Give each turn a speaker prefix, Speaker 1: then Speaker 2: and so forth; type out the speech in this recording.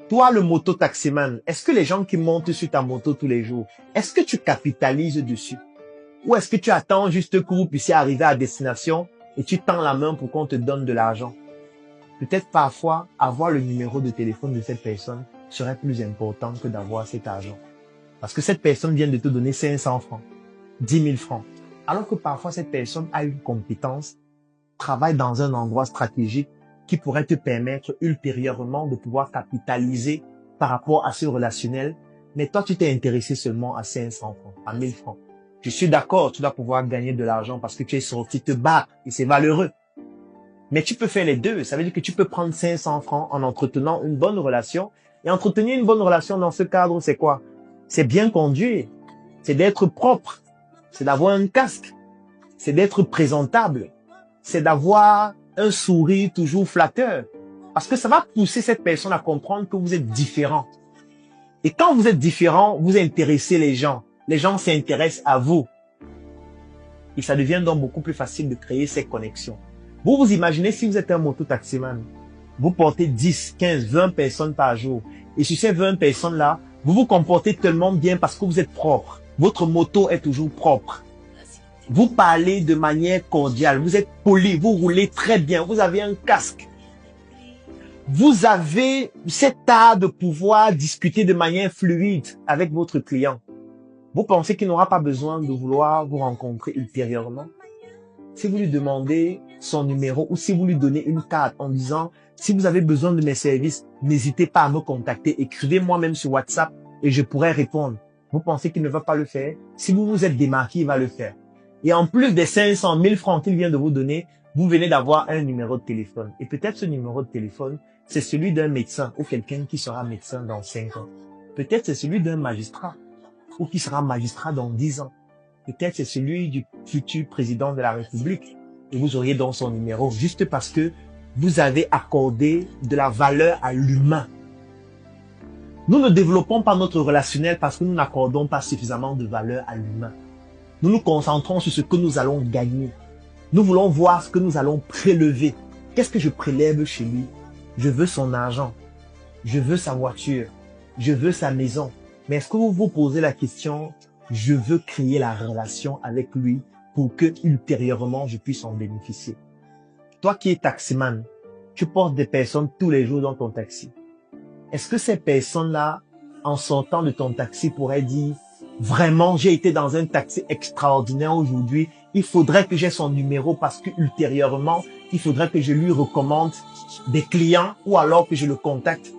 Speaker 1: Toi, le moto-taximan, est-ce que les gens qui montent sur ta moto tous les jours, est-ce que tu capitalises dessus? Ou est-ce que tu attends juste que vous puissiez arriver à destination et tu tends la main pour qu'on te donne de l'argent? Peut-être parfois, avoir le numéro de téléphone de cette personne serait plus important que d'avoir cet argent. Parce que cette personne vient de te donner 500 francs, 10 000 francs. Alors que parfois, cette personne a une compétence, travaille dans un endroit stratégique qui pourrait te permettre ultérieurement de pouvoir capitaliser par rapport à ce relationnel. Mais toi, tu t'es intéressé seulement à 500 francs, à 1000 francs. Je suis d'accord, tu dois pouvoir gagner de l'argent parce que tu es sorti te battre et c'est valeureux. Mais tu peux faire les deux. Ça veut dire que tu peux prendre 500 francs en entretenant une bonne relation. Et entretenir une bonne relation dans ce cadre, c'est quoi? C'est bien conduire. C'est d'être propre. C'est d'avoir un casque. C'est d'être présentable. C'est d'avoir un sourire toujours flatteur. Parce que ça va pousser cette personne à comprendre que vous êtes différent. Et quand vous êtes différent, vous intéressez les gens. Les gens s'intéressent à vous. Et ça devient donc beaucoup plus facile de créer ces connexions. Vous vous imaginez si vous êtes un moto-taximan, vous portez 10, 15, 20 personnes par jour. Et sur ces 20 personnes-là, vous vous comportez tellement bien parce que vous êtes propre. Votre moto est toujours propre. Vous parlez de manière cordiale, vous êtes poli, vous roulez très bien, vous avez un casque. Vous avez cet art de pouvoir discuter de manière fluide avec votre client. Vous pensez qu'il n'aura pas besoin de vouloir vous rencontrer ultérieurement? Si vous lui demandez son numéro ou si vous lui donnez une carte en disant « Si vous avez besoin de mes services, n'hésitez pas à me contacter, écrivez-moi même sur WhatsApp et je pourrai répondre. » Vous pensez qu'il ne va pas le faire? Si vous vous êtes démarqué, il va le faire. Et en plus des 500 000 francs qu'il vient de vous donner, vous venez d'avoir un numéro de téléphone. Et peut-être ce numéro de téléphone, c'est celui d'un médecin ou quelqu'un qui sera médecin dans 5 ans. Peut-être c'est celui d'un magistrat ou qui sera magistrat dans 10 ans. Peut-être c'est celui du futur président de la République. Et vous auriez donc son numéro juste parce que vous avez accordé de la valeur à l'humain. Nous ne développons pas notre relationnel parce que nous n'accordons pas suffisamment de valeur à l'humain. Nous nous concentrons sur ce que nous allons gagner. Nous voulons voir ce que nous allons prélever. Qu'est-ce que je prélève chez lui? Je veux son argent. Je veux sa voiture. Je veux sa maison. Mais est-ce que vous vous posez la question, je veux créer la relation avec lui pour que ultérieurement je puisse en bénéficier? Toi qui es taximan, tu portes des personnes tous les jours dans ton taxi. Est-ce que ces personnes-là, en sortant de ton taxi, pourraient dire, vraiment, j'ai été dans un taxi extraordinaire aujourd'hui, il faudrait que j'ai son numéro parce que ultérieurement, il faudrait que je lui recommande des clients ou alors que je le contacte